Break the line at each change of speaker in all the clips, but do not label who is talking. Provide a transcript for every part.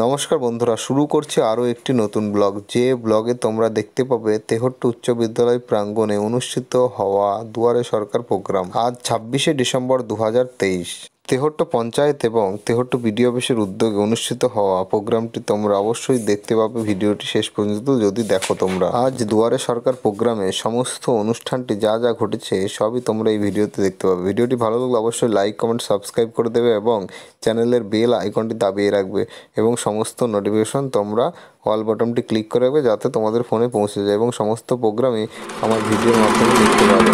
নমস্কার বন্ধুরা, শুরু করছি আরও একটি নতুন ব্লগ। যে ব্লগে তোমরা দেখতে পাবে তেহট্ট উচ্চ বিদ্যালয় প্রাঙ্গণে অনুষ্ঠিত হওয়া দুয়ারে সরকার প্রোগ্রাম। আজ 26শে ডিসেম্বর 2023 তেহট্ট পঞ্চায়েত এবং তেহট্ট বিডিও অফিসের উদ্যোগে অনুষ্ঠিত হওয়া প্রোগ্রামটি তোমরা অবশ্যই দেখতে পাবে ভিডিওটি শেষ পর্যন্ত যদি দেখো তোমরা। আজ দুয়ারে সরকার প্রোগ্রামে সমস্ত অনুষ্ঠানটি যা যা ঘটেছে সবই তোমরা এই ভিডিওতে দেখতে পাবে। ভিডিওটি ভালো লাগলে অবশ্যই লাইক, কমেন্ট, সাবস্ক্রাইব করে দেবে এবং চ্যানেলের বেল আইকনটি দাবিয়ে রাখবে এবং সমস্ত নোটিফিকেশন তোমরা অল বাটনটি ক্লিক করে রাখবে যাতে তোমাদের ফোনে পৌঁছে যায় এবং সমস্ত প্রোগ্রামে আমার ভিডিওর মাধ্যমে দেখতে পাবে।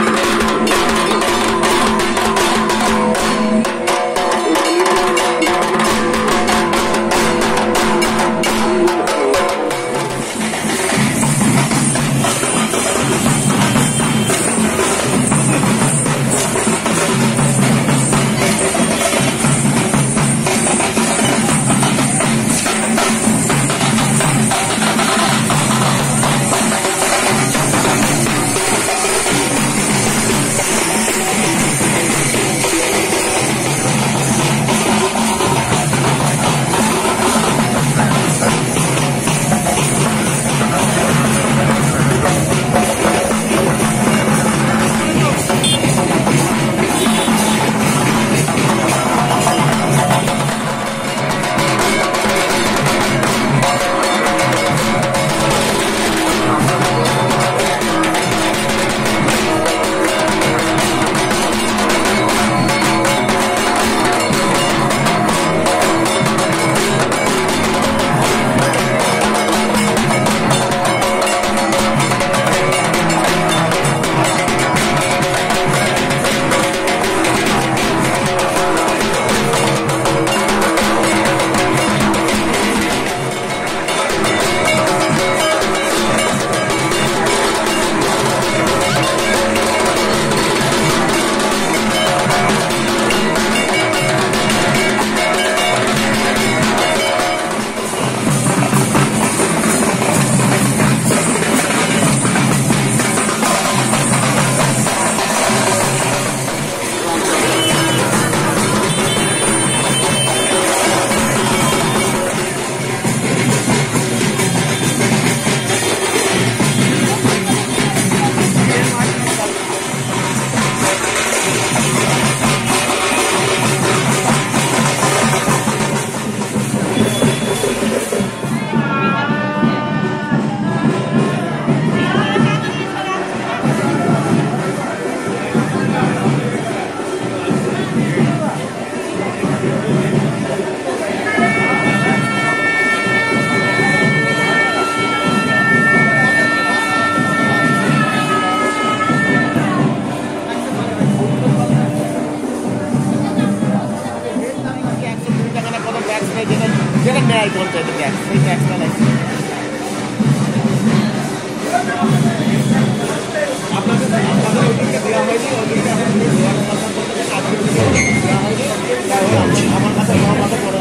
যেটা নেয় পঞ্চায়েতের ট্যাক্স, সেই ট্যাক্সটা নেয়। আপনাদের ওদিকে দেওয়া হয়নি, ওদিকে দেওয়া হয়নি, আমার কাছে আমার কাছে পড়ে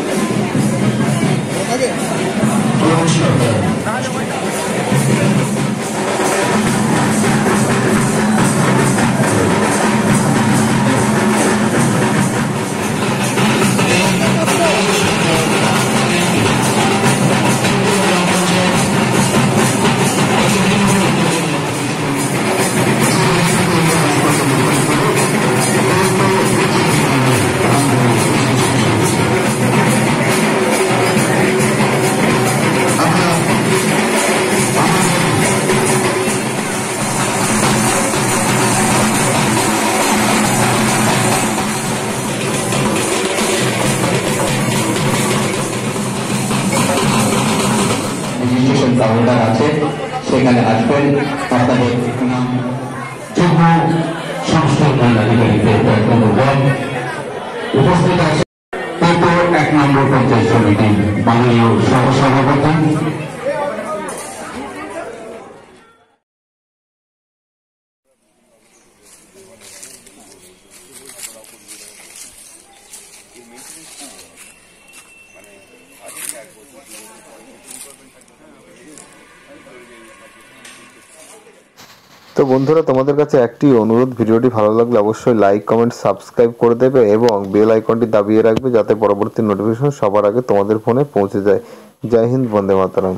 কাউন্টার আছে, সেখানে আসবেন। আপনাদের যুগ্ম সংস্থান আধিকারিকদের উপস্থিত আছে 1 নম্বর পঞ্চায়েত সমিতি মাননীয় সহসভাপতি
তো বন্ধুরা, তোমাদের কাছে একটি অনুরোধ, ভিডিওটি ভালো লাগলে অবশ্যই লাইক, কমেন্ট, সাবস্ক্রাইব করে দেবে এবং বেল আইকনটি দাবিয়ে রাখবে যাতে পরবর্তী নোটিফিকেশন সবার আগে তোমাদের ফোনে পৌঁছে যায় জয় হিন্দ, বন্দে মাতরম।